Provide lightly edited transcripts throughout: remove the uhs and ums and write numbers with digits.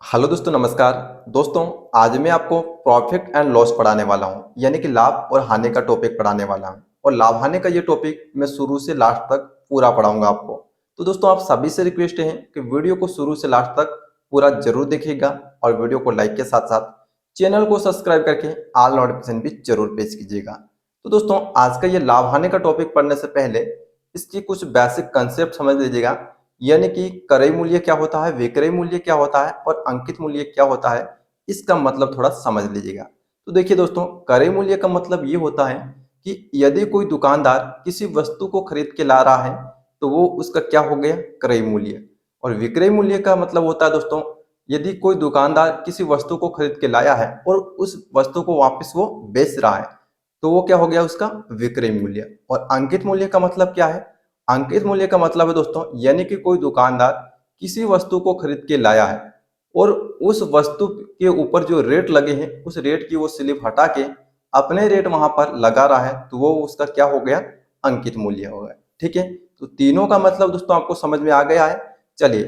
Hello दोस्तों, नमस्कार। दोस्तों, आज मैं आपको प्रॉफिट एंड लॉस पढ़ाने वाला हूं, यानी कि लाभ और हानि का टॉपिक पढ़ाने वाला हूं। और लाभ हानि का ये टॉपिक मैं शुरू से लास्ट तक पूरा पढ़ाऊंगा आपको। तो दोस्तों, आप सभी से रिक्वेस्ट है कि वीडियो को शुरू से लास्ट तक पूरा जरूर देखिएगा और वीडियो को लाइक के साथ साथ चैनल को सब्सक्राइब करके ऑल नोटिफिकेशन भी जरूर प्रेस कीजिएगा। तो दोस्तों, आज का ये लाभ हानि का टॉपिक पढ़ने से पहले इसकी कुछ बेसिक कंसेप्ट समझ लीजिएगा, यानी कि क्रय मूल्य क्या होता है, विक्रय मूल्य क्या होता है और अंकित मूल्य क्या होता है, इसका मतलब थोड़ा समझ लीजिएगा। तो देखिए दोस्तों, क्रय मूल्य का मतलब ये होता है कि यदि कोई दुकानदार किसी वस्तु को खरीद के ला रहा है तो वो उसका क्या हो गया, क्रय मूल्य। और विक्रय मूल्य का मतलब होता है दोस्तों, यदि कोई दुकानदार किसी वस्तु को खरीद के लाया है और उस वस्तु को वापस वो बेच रहा है तो वो क्या हो गया, उसका विक्रय मूल्य। और अंकित मूल्य का मतलब क्या है, अंकित मूल्य का मतलब है दोस्तों, यानी कि कोई दुकानदार किसी वस्तु को खरीद के लाया है और उस वस्तु के ऊपर जो रेट लगे हैं उस रेट की वो स्लिप हटा के अपने रेट वहां पर लगा रहा है तो वो उसका क्या हो गया, अंकित मूल्य हो गया। ठीक है, तो तीनों का मतलब दोस्तों आपको समझ में आ गया है। चलिए,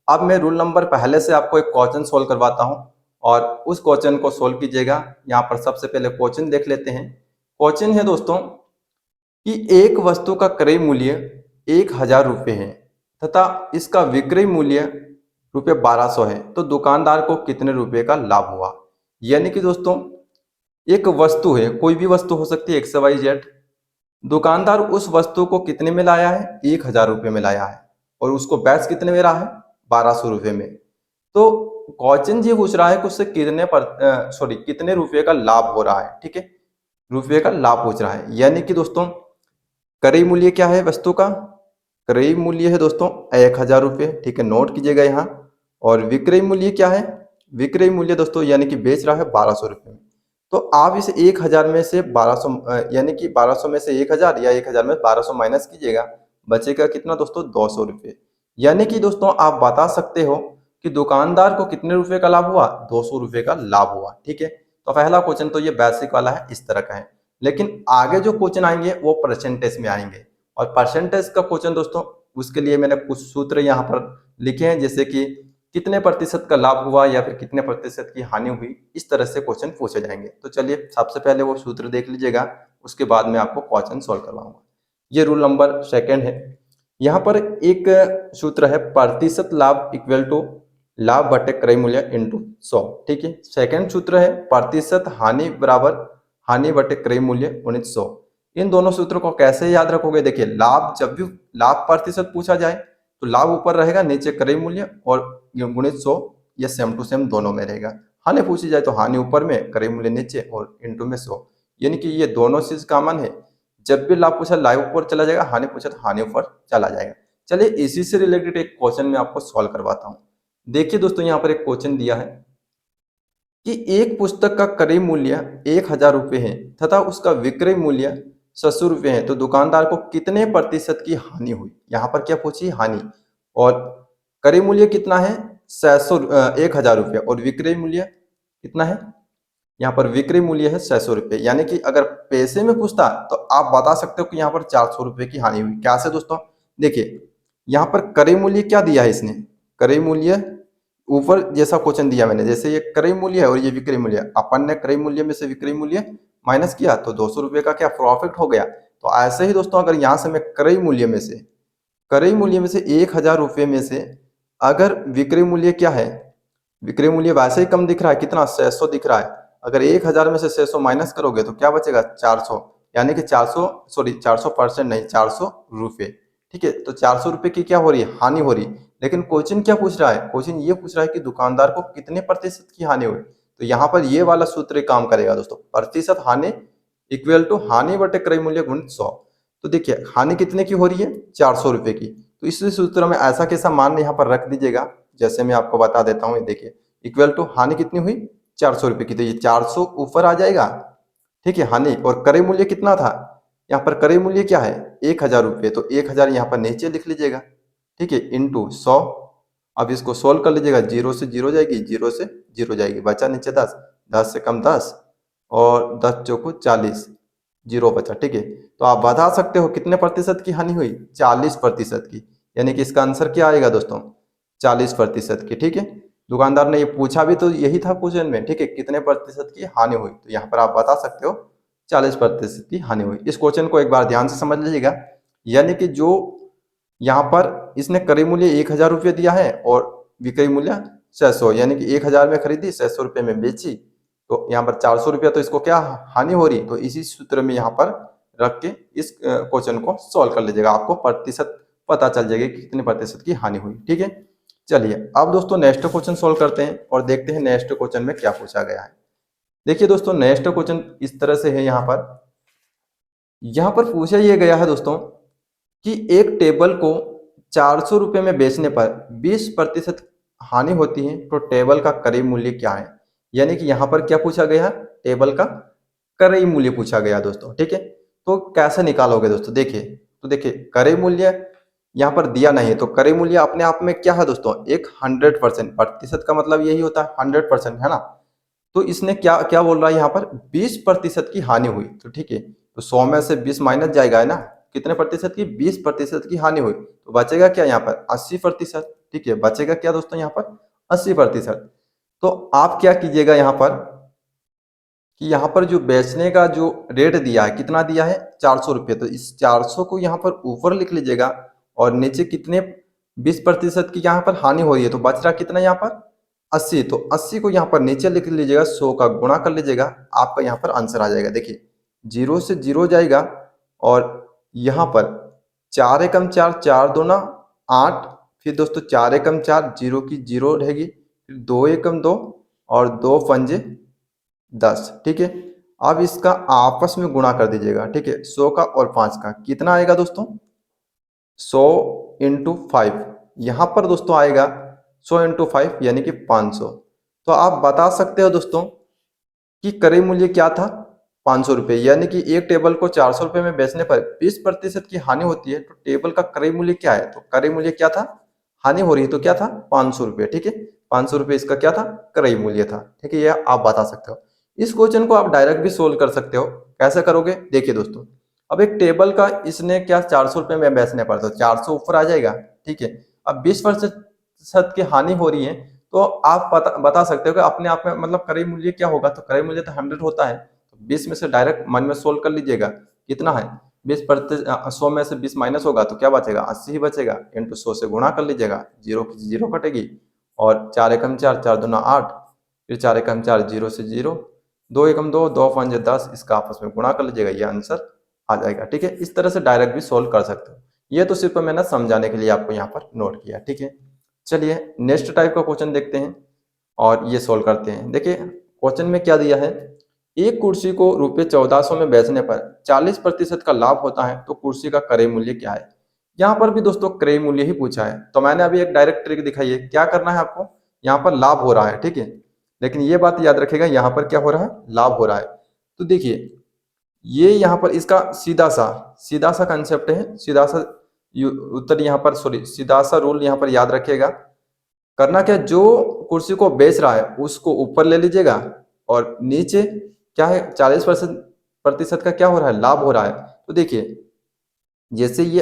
अब मैं रूल नंबर पहले से आपको एक क्वेश्चन सोल्व करवाता हूं और उस क्वेश्चन को सोल्व कीजिएगा। यहाँ पर सबसे पहले क्वेश्चन देख लेते हैं। क्वेश्चन है दोस्तों कि एक वस्तु का क्रय मूल्य 1,000 रुपये है तथा इसका विक्रय मूल्य ₹1200 है, तो दुकानदार को कितने रुपए का लाभ हुआ। यानी कि दोस्तों, एक वस्तु है, कोई भी वस्तु हो सकती है एक्स वाई जेड। दुकानदार उस वस्तु को कितने में लाया है, 1,000 रुपये में लाया है और उसको बेच कितने में रहा है, 1200 रुपये में। तो क्वेश्चन ये पूछ रहा है कि उससे कितने रुपए का लाभ हो रहा है। ठीक है, रुपये का लाभ पूछ रहा है। यानी कि दोस्तों, क्रय मूल्य क्या है वस्तु का, क्रय मूल्य है दोस्तों 1,000 रुपये। ठीक है, नोट कीजिएगा यहाँ। और विक्रय मूल्य क्या है, विक्रय मूल्य दोस्तों यानी कि बेच रहा है 1200 रुपये में। तो आप इस 1,000 में से 1200 यानी कि 1200 में से 1,000 या 1,000 में 1200 माइनस कीजिएगा, बचेगा कितना दोस्तों, 200 रुपये। यानी कि दोस्तों आप बता सकते हो कि दुकानदार को कितने रुपए का लाभ हुआ, 200 रुपये का लाभ हुआ। ठीक है, तो पहला क्वेश्चन तो ये बेसिक वाला है, इस तरह का है। लेकिन आगे जो क्वेश्चन आएंगे वो परसेंटेज में आएंगे। और परसेंटेज का क्वेश्चन दोस्तों, उसके लिए मैंने कुछ सूत्र यहाँ पर लिखे हैं, जैसे कि कितने प्रतिशत का लाभ हुआ या फिर कितने प्रतिशत की हानि हुई, इस तरह से क्वेश्चन पूछे जाएंगे। तो चलिए सबसे पहले वो सूत्र देख लीजिएगा, उसके बाद में आपको क्वेश्चन सॉल्व करवाऊंगा। ये रूल नंबर सेकंड है। यहाँ पर एक सूत्र है, प्रतिशत लाभ इक्वल टू लाभ बटे क्रय मूल्य इंटू 100। ठीक है, सेकंड सूत्र है प्रतिशत हानि बराबर हानि बटे क्रय मूल्य गुणित 100। इन दोनों सूत्रों को कैसे याद रखोगे, देखिए लाभ, जब भी लाभ प्रतिशत पूछा जाए तो लाभ ऊपर रहेगा, नीचे क्रय मूल्य, और गुणित 100 ये सेम टू सेम दोनों में रहेगा। हानि पूछी जाए तो हानि ऊपर में, क्रय मूल्य नीचे और इंटू में 100, यानी कि ये दोनों चीज कॉमन है। जब भी लाभ पूछा लाभ ऊपर चला जाएगा, हानि पूछा तो हानि ऊपर चला जाएगा। चलिए इसी से रिलेटेड एक क्वेश्चन मैं आपको सॉल्व करवाता हूँ। देखिए दोस्तों, यहाँ पर एक क्वेश्चन दिया है कि एक पुस्तक का क्रय मूल्य 1,000 रुपये है तथा उसका विक्रय मूल्य 600 रुपये है, तो दुकानदार को कितने प्रतिशत की हानि हुई। यहाँ पर क्या पूछी, हानि। और क्रय मूल्य कितना है, 1,000 रुपये, और विक्रय मूल्य कितना है, यहाँ पर विक्रय मूल्य है 600 रुपये। यानी कि अगर पैसे में पूछता तो आप बता सकते हो कि यहाँ पर 400 रुपये की हानि हुई। क्या से दोस्तों, देखिए यहाँ पर क्रय मूल्य क्या दिया है इसने, क्रय मूल्य ऊपर जैसा क्वेश्चन दिया मैंने, जैसे ये क्रय मूल्य है और ये विक्रय मूल्य है, अपन ने क्रय मूल्य में से विक्रय मूल्य माइनस किया तो 200 रुपये का क्या प्रॉफिट हो गया। तो ऐसे ही दोस्तों, अगर यहाँ से मैं क्रय मूल्य में से 1,000 रुपये में से अगर विक्रय मूल्य क्या है, विक्रय मूल्य वैसे ही कम दिख रहा है, कितना 600 दिख रहा है। अगर 1,000 में से 600 माइनस करोगे तो क्या बचेगा, 400, यानी कि 400% नहीं, 400 रुपये। ठीक है, तो 400 रुपये की क्या हो रही है, हानि हो रही है। लेकिन क्वेश्चन क्या पूछ रहा है, क्वेश्चन ये पूछ रहा है कि दुकानदार को कितने प्रतिशत की हानि हुई। तो यहाँ पर ये वाला सूत्र काम करेगा दोस्तों, प्रतिशत हानि इक्वल टू हानि बटे क्रय मूल्य गुणित 100। तो देखिए हानि कितने की हो रही है, 400 रुपये की। तो इस सूत्र में ऐसा कैसा मान यहाँ पर रख दीजिएगा, जैसे मैं आपको बता देता हूँ। देखिए इक्वल टू हानि कितनी हुई, 400 रुपये की, तो ये 400 ऊपर आ जाएगा। ठीक है, हानि, और क्रय मूल्य कितना था, यहाँ पर क्रय मूल्य क्या है, 1,000 रुपये, तो 1,000 यहाँ पर नीचे लिख लीजिएगा। ठीक है, इंटू 100। अब इसको सोल्व कर लीजिएगा, 0 से 0 जाएगी, 0 से 0 जाएगी, बचा नीचे 10, 10 से कम 10 और 10 चौको 40, 0 बचा। ठीक है, तो आप बता सकते हो कितने प्रतिशत की हानि हुई, 40% की। यानी कि इसका आंसर क्या आएगा दोस्तों, 40% की। ठीक है, दुकानदार ने ये पूछा भी तो यही था क्वेश्चन में, ठीक है, कितने प्रतिशत की हानि हुई, तो यहाँ पर आप बता सकते हो 40% की हानि हुई। इस क्वेश्चन को एक बार ध्यान से समझ लीजिएगा। यानी कि जो यहाँ पर इसने क्रय मूल्य 1000 रुपये दिया है और विक्रय मूल्य 600, यानी कि 1000 में खरीदी 600 रुपये में बेची, तो यहाँ पर 400 रुपया तो इसको क्या हानि हो रही। तो इसी सूत्र में यहाँ पर रख के इस क्वेश्चन को सॉल्व कर लीजिएगा, आपको प्रतिशत पता चल जाएगी कि कितने प्रतिशत की हानि हुई, ठीक है। चलिए अब दोस्तों नेक्स्ट क्वेश्चन सॉल्व करते हैं और देखते हैं नेक्स्ट क्वेश्चन में क्या पूछा गया है। देखिए दोस्तों नेक्स्ट क्वेश्चन इस तरह से है। यहाँ पर पूछा ये गया है दोस्तों कि एक टेबल को 400 रुपये में बेचने पर 20% हानि होती है, तो टेबल का क्रय मूल्य क्या है। यानी कि यहाँ पर क्या पूछा गया है, टेबल का क्रय मूल्य पूछा गया दोस्तों, ठीक है। तो कैसे निकालोगे दोस्तों, देखिए तो देखिए क्रय मूल्य यहाँ पर दिया नहीं है, तो क्रय मूल्य अपने आप में क्या है दोस्तों, एक 100%, प्रतिशत का मतलब यही होता है 100%, है ना। तो इसने क्या क्या बोल रहा है यहाँ पर 20% की हानि हुई, तो ठीक है, तो 100 में से 20 माइनस जाएगा, है ना, कितने प्रतिशत की, 20% की हानि हुई, तो बचेगा क्या यहाँ पर 80%, ठीक है, बचेगा क्या दोस्तों यहाँ पर 80%। तो आप क्या कीजिएगा यहाँ पर कि यहाँ पर जो बेचने का जो रेट दिया है, कितना दिया है 400 रुपये, तो इस 400 को यहाँ पर ऊपर लिख लीजिएगा और नीचे कितने 20% की यहाँ पर हानि हो रही है, तो बच रहा कितना यहाँ पर 80, तो 80 को यहाँ पर नीचे लिख लीजिएगा, 100 का गुणा कर लीजिएगा, आपका यहाँ पर आंसर आ जाएगा। देखिए 0 से 0 जाएगा और यहाँ पर 4 एकम 4, 4 दूना 8, फिर दोस्तों 4 एकम 4, 0 की 0 रहेगी, फिर 2 एकम 2 और 2 पंजे 10, ठीक है। अब इसका आपस में गुणा कर दीजिएगा, ठीक है, 100 का और 5 का कितना आएगा दोस्तों, 100 इंटू 5, यहाँ पर दोस्तों आएगा 100 इंटू 5 यानी कि 500। तो आप बता सकते हो दोस्तों कि क्रय मूल्य क्या था 500 रुपये, यानी कि एक टेबल को 400 रुपये में बेचने पर 20% की हानि होती है, तो टेबल का क्रय मूल्य क्या है, तो क्रय मूल्य क्या था, हानि हो रही है तो क्या था 500 रुपये, ठीक है, 500 रुपये इसका क्या था क्रय मूल्य था, ठीक है, यह आप बता सकते हो। इस क्वेश्चन को आप डायरेक्ट भी सोल्व कर सकते हो, कैसे करोगे, देखिए दोस्तों अब एक टेबल का इसने क्या 400 रुपये में बेचने पर, तो 400 ऊपर आ जाएगा, ठीक है। अब 20% की हानि हो रही है, तो आप बता सकते हो कि अपने आप में मतलब क्रय मूल्य क्या होगा, तो क्रय मूल्य तो 100 होता है, तो 20 में से डायरेक्ट मन में सोल्व कर लीजिएगा, कितना है 20%, 100 में से 20 माइनस होगा तो क्या बचेगा 80 ही बचेगा, इंटू 100 से गुणा कर लीजिएगा, 0 की 0 कटेगी और 4 एकम 4, 4 दूना 8, फिर 4 एकम 4, 0 से 0, 2 एकम 2, 2 पंजे 10, इसका आपस में गुणा कर लीजिएगा, ये आंसर आ जाएगा, ठीक है। इस तरह से डायरेक्ट भी सोल्व कर सकते हो, ये तो सिर्फ मैंने समझाने के लिए आपको यहाँ पर नोट किया, ठीक है। चलिए नेक्स्ट टाइप का क्वेश्चन देखते हैं और ये सोल्व करते हैं। देखिए क्वेश्चन में क्या दिया है, एक कुर्सी को रुपये 1400 में बेचने पर 40% का लाभ होता है, तो कुर्सी का क्रय मूल्य क्या है। यहाँ पर भी दोस्तों क्रय मूल्य ही पूछा है, तो मैंने अभी एक डायरेक्ट ट्रिक दिखाई है, क्या करना है आपको, यहाँ पर लाभ हो रहा है, ठीक है, लेकिन ये बात याद रखिएगा यहाँ पर क्या हो रहा है, लाभ हो रहा है। तो देखिए ये यहाँ पर इसका सीधा सा कंसेप्ट है, सीधा सा उत्तर यहाँ पर, सॉरी सीधा सा रूल यहाँ पर याद रखिएगा। करना क्या, जो कुर्सी को बेच रहा है उसको ऊपर ले लीजिएगा और नीचे क्या है 40% का क्या हो रहा है, लाभ हो रहा है। तो देखिए जैसे ये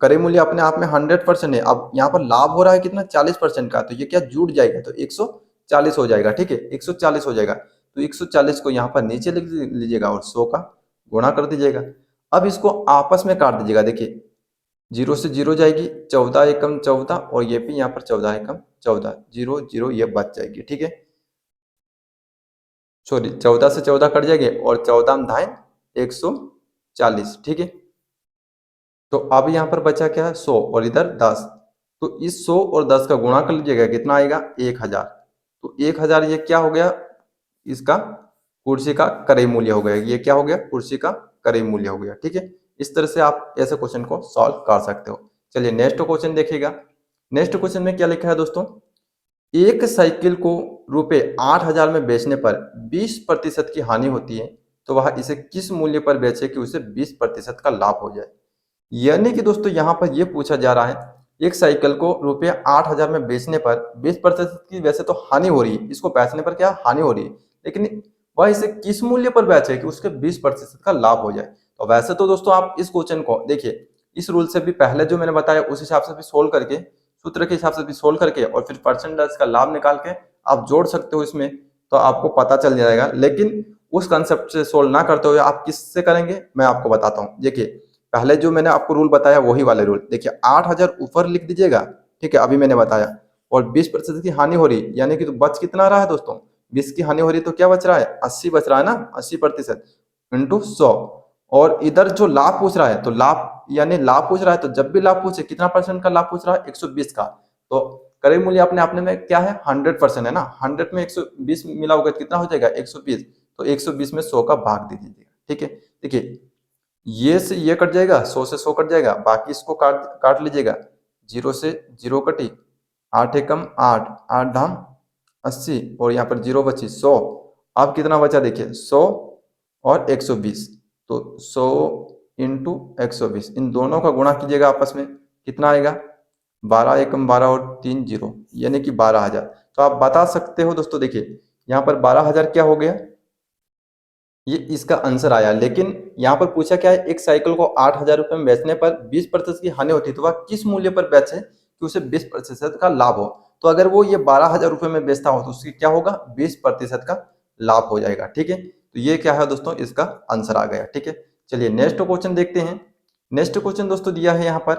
क्रय मूल्य अपने आप में 100% है, अब यहाँ पर लाभ हो रहा है कितना 40% का, तो ये क्या जुड़ जाएगा, तो 140 हो जाएगा, ठीक है, 140 हो जाएगा, तो 140 को यहाँ पर नीचे लिख लीजिएगा और 100 का गुणा कर दीजिएगा। अब इसको आपस में काट दीजिएगा, देखिए 0 से 0 जाएगी, 14 एकम 14 और ये भी यहाँ पर 14 एकम 14, 0 0 ये बच जाएगी, ठीक है, सॉरी 14 से 14 कट जाएंगे और 14 धाए 140, ठीक है। तो अब यहाँ पर बचा क्या है 100 और इधर 10, तो इस 100 और 10 का गुणा कर लीजिएगा, कितना आएगा 1000, तो 1000 ये क्या हो गया, इसका कुर्सी का क्रय मूल्य हो गया, ये क्या हो गया कुर्सी का क्रय मूल्य हो गया, ठीक है। इस तरह से आप ऐसे क्वेश्चन को सॉल्व कर सकते हो। चलिए नेक्स्ट क्वेश्चन देखिएगा। नेक्स्ट क्वेश्चन में क्या लिखा है दोस्तों, एक साइकिल को रुपए 8000 में बेचने पर 20% की हानि होती है, तो वह इसे किस मूल्य पर बेचे कि उसे 20% का लाभ हो जाए। यानी कि दोस्तों यहाँ पर यह पूछा जा रहा है, एक साइकिल को रुपये 8000 में बेचने पर 20% की वैसे तो हानि हो रही है, इसको बेचने पर क्या हानि हो रही है, लेकिन वह इसे किस मूल्य पर बेचे कि उसके 20% का लाभ हो जाए। तो वैसे तो दोस्तों आप इस क्वेश्चन को देखिए इस रूल से भी पहले जो मैंने बताया उस हिसाब से भी सोल्व करके, सूत्र के हिसाब से भी सोल्व करके और फिर परसेंटेज का लाभ निकाल के आप जोड़ सकते हो इसमें, तो आपको पता चल जाएगा। लेकिन उस कंसेप्ट से सोल्व ना करते हुए आप किससे करेंगे, मैं आपको बताता हूँ। देखिए पहले जो मैंने आपको रूल बताया वही वाले रूल, देखिए 8,000 ऊपर लिख दीजिएगा, ठीक है, अभी मैंने बताया, और 20% की हानि हो रही, यानी कि तो बच कितना रहा है दोस्तों, 20 की हानि हो रही, तो क्या बच रहा है, 80 बच रहा है ना, 80% इंटू 100। और इधर जो लाभ पूछ रहा है, तो लाभ यानी लाभ पूछ रहा है, तो जब भी लाभ पूछे कितना परसेंट का लाभ पूछ रहा है, 120 का। तो क्रय मूल्य अपने आपने में क्या है, 100% है ना, 100 में 120 मिला होगा कितना हो जाएगा, 120। तो 120 में 100 का भाग दे दीजिएगा, ठीक है। देखिए ये से ये कट जाएगा, 100 से 100 कट जाएगा, बाकी इसको काट काट लीजिएगा, 0 से 0 कटी, 8 एकम 8, 8 धाम 80, और यहाँ पर 0 बची 100। अब कितना बचा देखिए, 100 और 120, तो 100 इंटू 120, इन दोनों का गुणा कीजिएगा आपस में, कितना आएगा, 12 एकम 12 और 3 जीरो, यानी कि 12,000। तो आप बता सकते हो दोस्तों, देखिए यहाँ पर 12,000 क्या हो गया, ये इसका आंसर आया। लेकिन यहाँ पर पूछा क्या है, एक साइकिल को 8,000 रुपये में बेचने पर 20% की हानि होती है, तो वह किस मूल्य पर बेचे कि उसे 20% का लाभ हो। तो अगर वो ये 12,000 रुपये में बेचता हो तो उसकी क्या होगा, 20% का लाभ हो जाएगा, ठीक है। तो ये क्या है दोस्तों, इसका आंसर आ गया, ठीक है। चलिए नेक्स्ट क्वेश्चन देखते हैं। नेक्स्ट क्वेश्चन दोस्तों दिया है यहाँ पर,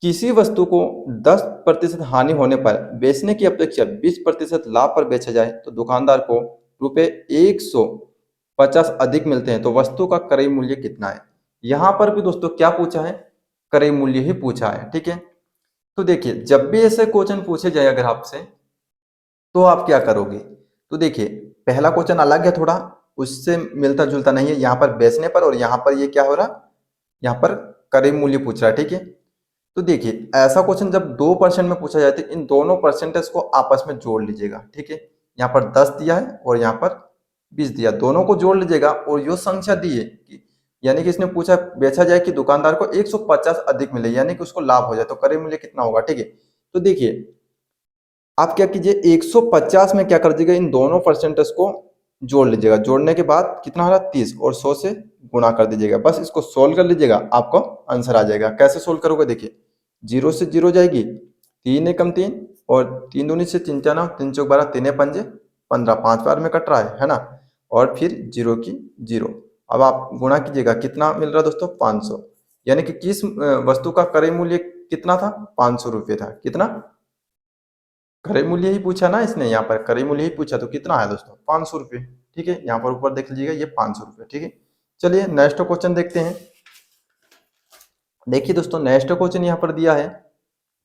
किसी वस्तु को 10% हानि होने पर बेचने की अपेक्षा 20% लाभ पर बेचा जाए तो दुकानदार को रुपए 150 अधिक मिलते हैं, तो वस्तु का क्रय मूल्य कितना है। यहां पर भी दोस्तों क्या पूछा है, क्रय मूल्य ही पूछा है, ठीक है। तो देखिए जब भी ऐसे क्वेश्चन पूछे जाए अगर आपसे, तो आप क्या करोगे। तो देखिए पहला क्वेश्चन अलग है थोड़ा, उससे मिलता जुलता नहीं है, यहाँ पर बेचने पर, और यहाँ पर ये क्या हो रहा, यहाँ पर क्रय मूल्य पूछ रहा है, ठीक है। तो देखिए ऐसा क्वेश्चन जब 2% में पूछा जाए तो इन दोनों परसेंटेज को आपस में जोड़ लीजिएगा, ठीक है। यहाँ पर 10 दिया है और यहाँ पर 20 दिया, दोनों को जोड़ लीजिएगा, और जो संख्या दी है कि यानी कि इसने पूछा बेचा जाए कि दुकानदार को 150 अधिक मिले, यानी कि उसको लाभ हो जाए, तो क्रय मूल्य कितना होगा, ठीक है। तो देखिए आप क्या कीजिए, 150 में क्या कर दीजिएगा, इन दोनों परसेंटेज को जोड़ लीजिएगा, जोड़ने के बाद कितना हो रहा 30, और 100 से गुणा कर दीजिएगा, बस इसको सोल्व कर लीजिएगा, आपको आंसर आ जाएगा। कैसे सोल्व करोगे, देखिए 0 से 0 जाएगी, 3 एकम 3, और 3 दूनी से 3 चार 3 चौक 12, 3 पंजे 15, 5 बार में कट रहा है ना, और फिर 0 की 0। अब आप गुणा कीजिएगा, कितना मिल रहा है दोस्तों, 500, यानी कि किस वस्तु का क्रय मूल्य कितना था, 500 रुपये था, कितना, क्रय मूल्य ही पूछा ना इसने, यहाँ पर क्रय मूल्य ही पूछा, तो कितना है दोस्तों, 500 रुपये, ठीक है। यहाँ पर ऊपर देख लीजिएगा ये 500 रुपये, ठीक है। चलिए नेक्स्ट क्वेश्चन देखते हैं। देखिए दोस्तों नेक्स्ट क्वेश्चन यहाँ पर दिया है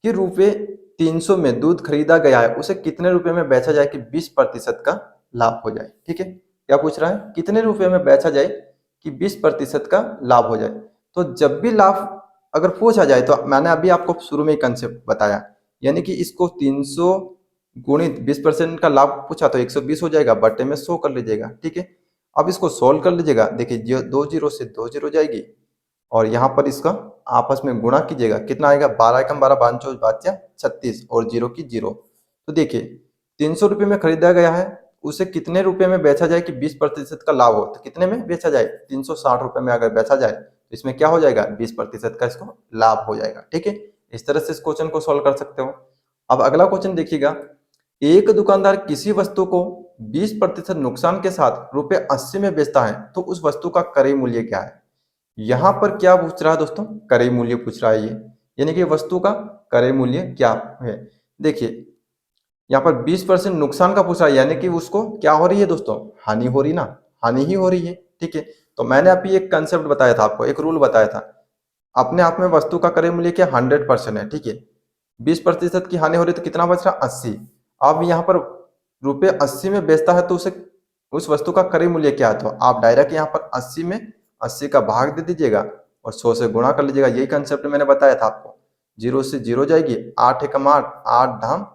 कि रुपये 300 में दूध खरीदा गया है, उसे कितने रुपए में बेचा जाए कि 20% का लाभ हो जाए, ठीक है। क्या पूछ रहा है, कितने रुपए में बेचा जाए कि 20% का लाभ हो जाए। तो जब भी लाभ अगर पूछा जाए, तो मैंने अभी आपको शुरू में कंसेप्ट बताया, यानी कि इसको 300 गुणित 20% का लाभ पूछा तो 120 हो जाएगा, बट्टे में 100 कर लीजिएगा, ठीक है। अब इसको सोल्व कर लीजिएगा, देखिए 2 जीरो से 2 जीरो जाएगी, और यहाँ पर इसका आपस में गुणा कीजिएगा, कितना आएगा, 12 एकम 12, 5 चौक 36, और 0 की 0। तो देखिए 300 रुपये में खरीदा गया है, उसे कितने रुपए में बेचा जाए कि 20% का लाभ हो, तो कितने में बेचा जाए, 360 रुपये में अगर बेचा जाए तो इसमें क्या हो जाएगा, 20% का इसको लाभ हो जाएगा, ठीक है। इस तरह से इस क्वेश्चन को सोल्व कर सकते हो। अब अगला क्वेश्चन देखिएगा, एक दुकानदार किसी वस्तु को 20% नुकसान के साथ रुपये 80 में बेचता है, तो उस वस्तु का क्रय मूल्य क्या है। यहाँ पर क्या पूछ रहा है दोस्तों, क्रय मूल्य पूछ रहा है ये, यानी कि वस्तु का क्रय मूल्य क्या है। देखिए यहाँ पर 20% नुकसान का पूछ रहा है, यानी कि उसको क्या हो रही है दोस्तों, हानि हो रही ना, हानि ही हो रही है, ठीक है। तो मैंने अभी एक कंसेप्ट बताया था आपको, एक रूल बताया था, अपने आप में वस्तु का क्रय मूल्य क्या 100% है, ठीक है। 20% की हानि हो रही तो कितना बच रहा, 80। अब यहाँ पर रुपये 80 में बेचता है, तो उसे उस वस्तु का क्रय मूल्य क्या है, तो आप डायरेक्ट यहाँ पर 80 में 80 का भाग दे दीजिएगा और 100 से गुणा कर लीजिएगा, यही कंसेप्ट मैंने बताया था आपको। 0 से 0 जाएगी, 8 एकम 8, 8 धाम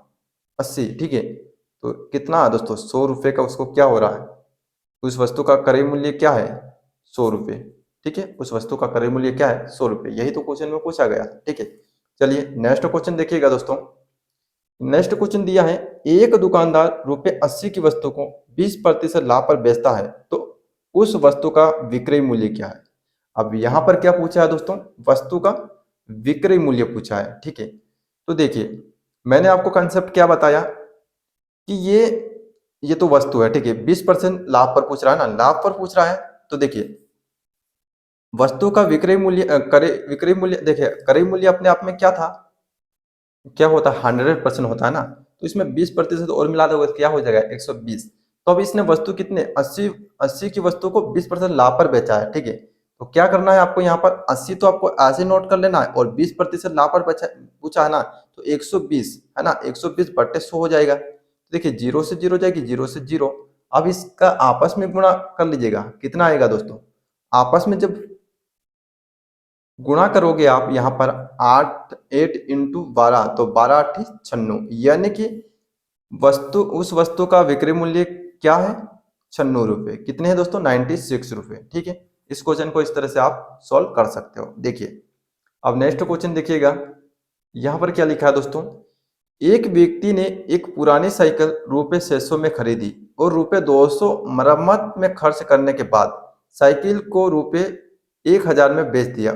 80, ठीक है। तो कितना है दोस्तों, 100 रुपये का उसको क्या हो रहा है, उस वस्तु का क्रय मूल्य क्या है, 100 रुपये, ठीक है। उस वस्तु का क्रय मूल्य क्या है, 100 रुपये, यही तो क्वेश्चन में पूछा गया, ठीक है। चलिए नेक्स्ट क्वेश्चन देखिएगा दोस्तों। नेक्स्ट क्वेश्चन दिया है, एक दुकानदार रुपये 80 की वस्तु को 20% लाभ पर बेचता है, तो उस वस्तु का विक्रय मूल्य क्या है। अब यहां पर क्या पूछा है दोस्तों, वस्तु का विक्रय मूल्य पूछा है, ठीक है। तो देखिए मैंने आपको कंसेप्ट क्या बताया, कि ये तो वस्तु है, ठीक है, 20% लाभ पर पूछ रहा है ना, लाभ पर पूछ रहा है। तो देखिए वस्तु का विक्रय मूल्य विक्रय मूल्य, देखिए क्रय मूल्य अपने आप में क्या था, क्या होता है, 100% होता है ना। तो इसमें 20% और मिला दोगे तो क्या हो जाएगा, 120। तो अब इसने वस्तु कितने 80 की वस्तु को 20% लाभ पर बेचा है, ठीक है। तो क्या करना है आपको, यहाँ पर 80 तो आपको ऐसे नोट कर लेना है, और 20% लाभ पर बेचा पूछा है ना, तो 120 है ना, 120/100 हो जाएगा। तो देखिए जीरो से जीरो जाएगी, जीरो से जीरो। अब इसका आपस में गुणा कर लीजिएगा, कितना आएगा दोस्तों, आपस में जब गुणा करोगे आप यहाँ पर 8 तो 12×8 = 96, यानी कि उस वस्तु का विक्रय मूल्य क्या है, 96 रुपये। कितने हैं दोस्तों, 96 रुपये, ठीक है। इस क्वेश्चन को इस तरह से आप सॉल्व कर सकते हो। देखिए अब नेक्स्ट क्वेश्चन देखिएगा, यहाँ पर क्या लिखा है दोस्तों, एक व्यक्ति ने एक पुरानी साइकिल ₹600 में खरीदी और ₹200 मरम्मत में खर्च करने के बाद साइकिल को ₹1000 में बेच दिया,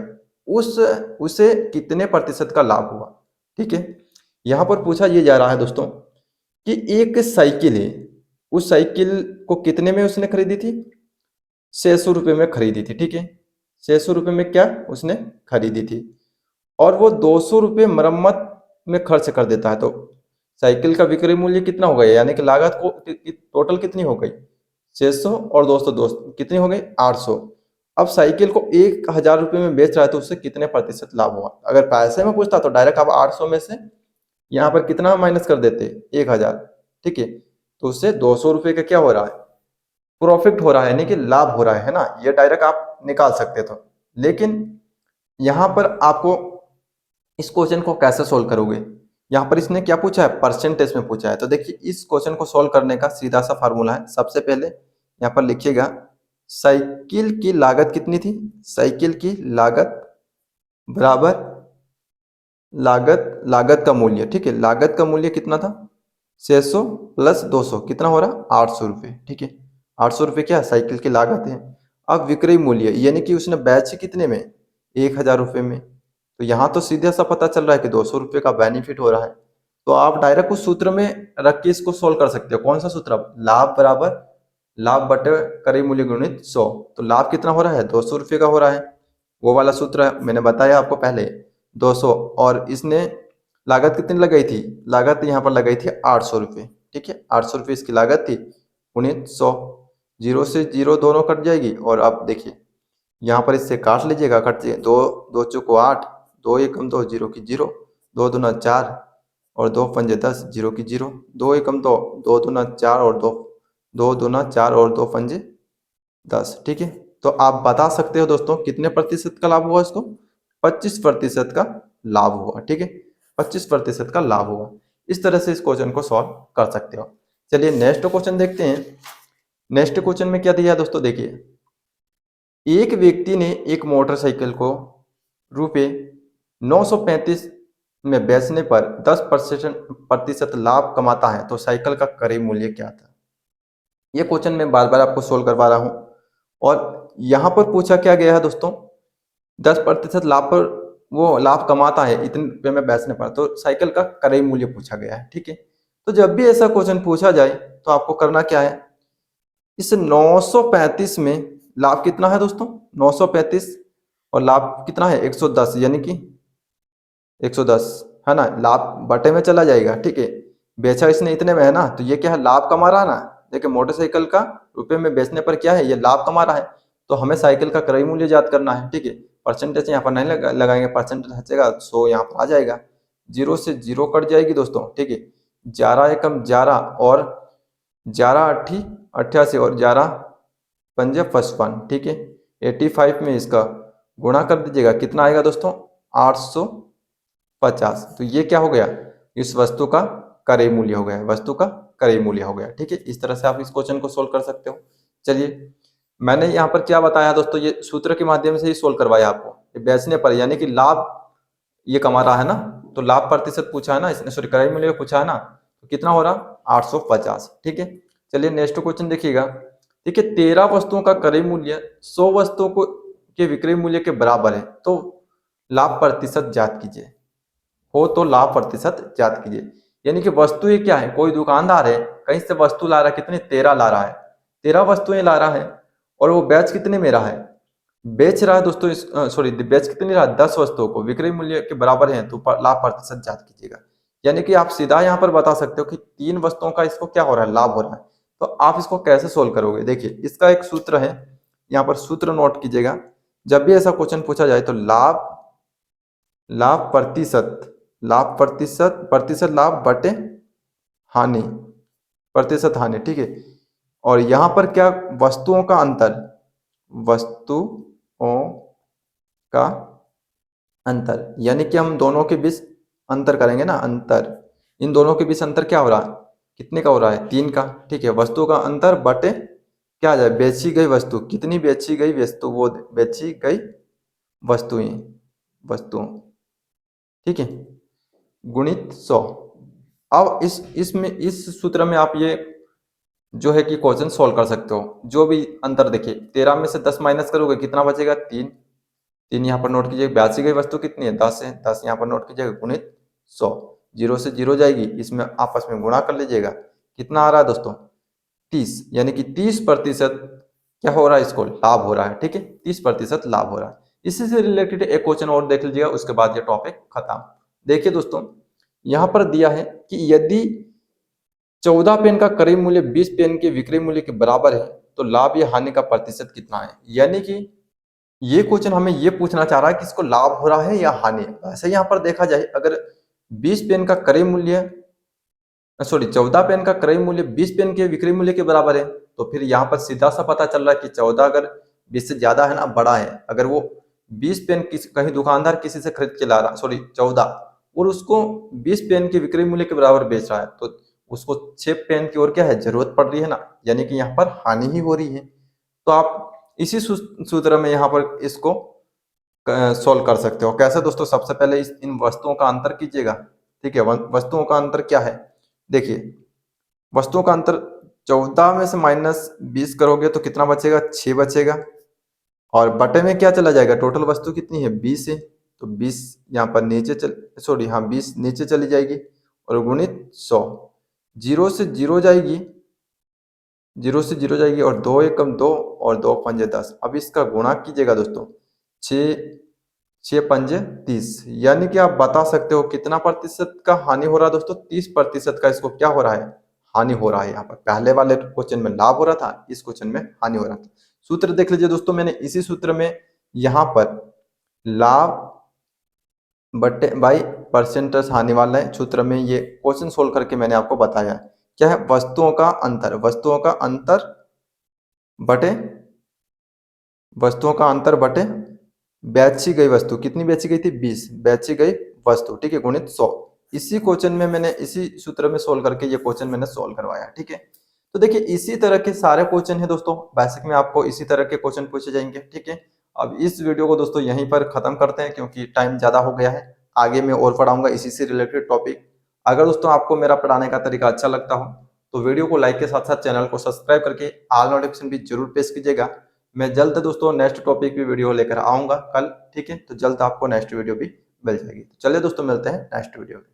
उसे कितने प्रतिशत का लाभ हुआ, ठीक है। यहाँ पर पूछा ये जा रहा है दोस्तों कि एक साइकिल है, उस साइकिल को कितने में उसने खरीदी थी, 600 रुपये में खरीदी थी, ठीक है। 600 रुपये में क्या उसने खरीदी थी, और वो 200 रुपये मरम्मत में खर्च कर देता है, तो साइकिल का विक्रय मूल्य कितना हो गया, यानी कि लागत को टोटल कितनी हो गई, 600 और 200 दोस्त कितनी हो गई, 800। अब साइकिल को 1000 रुपये में बेच रहा है, तो उससे कितने प्रतिशत लाभ हुआ। अगर पैसे में पूछता तो डायरेक्ट आप 800 में से यहाँ पर कितना माइनस कर देते, 1000, ठीक है। तो उससे 200 रुपये का क्या हो रहा है, प्रॉफिट हो रहा है, यानी कि लाभ हो रहा है ना, ये डायरेक्ट आप निकाल सकते थे। लेकिन यहाँ पर आपको इस क्वेश्चन को कैसे सोल्व करोगे, यहाँ पर इसने क्या पूछा है, परसेंटेज में पूछा है। तो देखिए इस क्वेश्चन को सोल्व करने का सीधा सा फार्मूला है, सबसे पहले यहाँ पर लिखिएगा साइकिल की लागत कितनी थी, साइकिल की लागत बराबर लागत का मूल्य, ठीक है। लागत का मूल्य कितना था, 600 प्लस 200 कितना हो रहा, 800 रुपये, ठीक है। 800 रुपये क्या साइकिल की लागत है। अब विक्रय मूल्य यानी कि उसने बेची कितने में, 1000 रुपये में। तो यहाँ तो सीधा सा पता चल रहा है कि 200 रुपये का बेनिफिट हो रहा है। तो आप डायरेक्ट उस सूत्र में रख के इसको सोल्व कर सकते हो। कौन सा सूत्र, लाभ बराबर लाभ बटे क्रय मूल्य गुणित 100। तो लाभ कितना हो रहा है, 200 रुपये का हो रहा है, वो वाला सूत्र मैंने बताया आपको पहले, 200। और इसने लागत कितनी लगाई थी, लागत यहाँ पर लगाई थी 800 रुपये, ठीक है। 800 रुपये इसकी लागत थी, गुणित 100, जीरो से जीरो दोनों कट जाएगी। और अब देखिए यहाँ पर इससे काट लीजिएगा, कट जाए, दो दो चौको 8, 2 एकम 2, जीरो की जीरो, 2 दूना 4 और 2 पंजे 10, जीरो की जीरो, 2 एकम 2, 2 दूना 4 और 2 दूना 4 और 2 पंजे 10, ठीक है। तो आप बता सकते हो दोस्तों कितने प्रतिशत का लाभ हुआ, इसको 25% का लाभ हुआ, ठीक है। 25% का लाभ हुआ। इस तरह से इस क्वेश्चन को सॉल्व कर सकते हो। चलिए नेक्स्ट क्वेश्चन देखते हैं। नेक्स्ट क्वेश्चन में क्या दिया है दोस्तों, देखिए एक व्यक्ति ने एक मोटरसाइकिल को ₹935 में बेचने पर 10% लाभ कमाता है, तो साइकिल का क्रय मूल्य क्या था। ये क्वेश्चन मैं बार बार आपको सोल्व करवा रहा हूं। और यहाँ पर पूछा क्या गया है दोस्तों, 10% लाभ पर वो लाभ कमाता है इतने रुपये में बेचने पर, तो साइकिल का क्रय मूल्य पूछा गया है, ठीक है। तो जब भी ऐसा क्वेश्चन पूछा जाए तो आपको करना क्या है, इस 935 में लाभ कितना है दोस्तों, 935 और लाभ कितना है 110, यानी कि 110 है ना, लाभ बटे में चला जाएगा, ठीक है। बेचा इसने इतने में है ना, तो ये क्या है, लाभ कमा रहा है ना। देखिए मोटरसाइकिल का रुपए में बेचने पर क्या है, ये लाभ कमा रहा है। तो हमें साइकिल का क्रय मूल्य याद करना है, ठीक है। परसेंटेज यहाँ पर नहीं लगाएंगे, परसेंटेज हटेगा 100 यहाँ पर आ जाएगा, जीरो से जीरो कट जाएगी दोस्तों, ठीक है। 11 एकम 11 और 11 अट्ठी 88 और 11 पंजे 55, ठीक है। 85 में इसका गुणा कर दीजिएगा, कितना आएगा दोस्तों, 850। तो ये क्या हो गया, इस वस्तु का क्रय मूल्य हो गया, वस्तु का क्रय मूल्य हो गया, ठीक है। इस तरह से आप इस क्वेश्चन को सोल्व कर सकते हो। चलिए मैंने यहाँ पर क्या बताया दोस्तों, ये सूत्र के माध्यम से ही सोल्व करवाया आपको। बेचने पर यानी कि लाभ ये कमा रहा है ना, तो लाभ प्रतिशत पूछा है ना इसने, सॉरी क्रय मूल्य पूछा है ना, तो कितना हो रहा 850, ठीक है। चलिए नेक्स्ट क्वेश्चन देखिएगा। देखिए 13 वस्तुओं का क्रय मूल्य 100 वस्तुओं को के विक्रय मूल्य के बराबर है, तो लाभ प्रतिशत ज्ञात कीजिए। हो तो लाभ प्रतिशत ज्ञात कीजिए। यानी कि वस्तु ये क्या है, कोई दुकानदार है कहीं से वस्तु ला रहा है, कितनी 13 ला रहा है, 13 वस्तुएं ला रहा है। और वो बेच कितने में रहा है, बेच रहा है दोस्तों इस सॉरी बेच कितने रहा, 10 वस्तुओं को, विक्रय मूल्य के बराबर है तो लाभ प्रतिशत ज्ञात कीजिएगा। यानी कि आप सीधा यहाँ पर बता सकते हो कि 3 वस्तुओं का इसको क्या हो रहा है, लाभ हो रहा है। तो आप इसको कैसे सोल्व करोगे, देखिए इसका एक सूत्र है, यहाँ पर सूत्र नोट कीजिएगा। जब भी ऐसा क्वेश्चन पूछा जाए तो लाभ लाभ प्रतिशत प्रतिशत लाभ बटे हानि, प्रतिशत हानि, ठीक है। और यहाँ पर क्या, वस्तुओं का अंतर, वस्तुओं का अंतर, यानी कि हम दोनों के बीच अंतर करेंगे ना, अंतर, इन दोनों के बीच अंतर क्या हो रहा है, कितने का हो रहा है, 3 का, ठीक है। वस्तु का अंतर बटे क्या आ जाए, बेची गई वस्तु, कितनी बेची गई वस्तु, वो बेची गई वस्तुओं, ठीक है, गुणित 100। अब इसमें इस सूत्र में आप ये जो है कि क्वेश्चन सोल्व कर सकते हो। जो भी अंतर देखिए, 13 में से 10 माइनस करोगे कितना बचेगा, 3, 3 यहाँ पर नोट कीजिए। बेची गई वस्तु कितनी है, 10 है, 10 यहाँ पर नोट कीजिएगा, गुणित 100, 0 से 0 जाएगी, इसमें आपस में गुणा कर लीजिएगा, कितना आ रहा है दोस्तों, 30, यानी कि 30% क्या हो रहा है, इसको लाभ हो रहा है, ठीक है, 30% लाभ हो रहा है। इसी से रिलेटेड एक क्वेश्चन और देख लीजिएगा, उसके बाद ये टॉपिक खत्म। देखिए दोस्तों, यहाँ पर दिया है कि यदि 14 पेन का क्रय मूल्य 20 पेन के विक्रय मूल्य के बराबर है तो लाभ या हानि का प्रतिशत कितना है। यानी कि ये क्वेश्चन हमें ये पूछना चाह रहा है कि इसको लाभ हो रहा है या हानि। ऐसे यहाँ पर देखा जाए, अगर 20 पेन का क्रय मूल्य 14 पेन का क्रय मूल्य 20 पेन के विक्रय मूल्य के बराबर है, तो फिर यहाँ पर सीधा सा पता चल रहा है कि 14 अगर 20 से ज्यादा है ना, बड़ा है, अगर वो 20 पेन कहीं दुकानदार किसी से खरीद के ला रहा, 14, और उसको 20 पेन के विक्रय मूल्य के बराबर बेच रहा है, तो उसको 6 पेन की और क्या है, जरूरत पड़ रही है ना, यानी कि यहाँ पर हानि ही हो रही है। तो आप इसी सूत्र में यहाँ पर इसको सोल्व कर सकते हो। कैसे दोस्तों, सबसे पहले इन वस्तुओं का अंतर कीजिएगा, ठीक है। वस्तुओं का अंतर क्या है, देखिए वस्तुओं का अंतर 14 में से माइनस 20 करोगे तो कितना बचेगा, 6 बचेगा, और बटे में क्या चला जाएगा, टोटल वस्तु कितनी है, 20 है, तो 20 यहाँ पर नीचे 20 नीचे चली जाएगी, और गुणित 100, 0 से 0 जाएगी, 0 से 0 जाएगी, और 2 एकम 2 और 2 पंजे 10। अब इसका गुणा कीजिएगा दोस्तों, 6 पंजे 30, यानी कि आप बता सकते हो कितना प्रतिशत का हानि हो रहा है दोस्तों, 30% का इसको क्या हो रहा है, हानि हो रहा है। यहाँ पर पहले वाले क्वेश्चन में लाभ हो रहा था, इस क्वेश्चन में हानि हो रहा था। सूत्र देख लीजिए दोस्तों, मैंने इसी सूत्र में यहाँ पर लाभ बटे बाई परसेंटेज हानि वाला है सूत्र में ये क्वेश्चन सोल्व करके मैंने आपको बताया क्या है, वस्तुओं का अंतर बटे बेची गई वस्तु, कितनी बेची गई थी, 20 बेची गई वस्तु, ठीक है, गुणित 100। इसी क्वेश्चन में मैंने इसी सूत्र में सोल्व करके ये क्वेश्चन मैंने सोल्व करवाया, ठीक है। तो देखिए इसी तरह के सारे क्वेश्चन है दोस्तों, बेसिक में आपको इसी तरह के क्वेश्चन पूछे जाएंगे, ठीक है। अब इस वीडियो को दोस्तों यहीं पर खत्म करते हैं क्योंकि टाइम ज्यादा हो गया है। आगे मैं और पढ़ाऊंगा इसी से रिलेटेड टॉपिक। अगर दोस्तों आपको मेरा पढ़ाने का तरीका अच्छा लगता हो तो वीडियो को लाइक के साथ साथ चैनल को सब्सक्राइब करके ऑल नोटिफिकेशन भी जरूर प्रेस कीजिएगा। मैं जल्द दोस्तों नेक्स्ट टॉपिक भी वीडियो लेकर आऊंगा कल, ठीक है। तो जल्द आपको नेक्स्ट वीडियो भी मिल जाएगी। तो चलिए दोस्तों, मिलते हैं नेक्स्ट वीडियो में।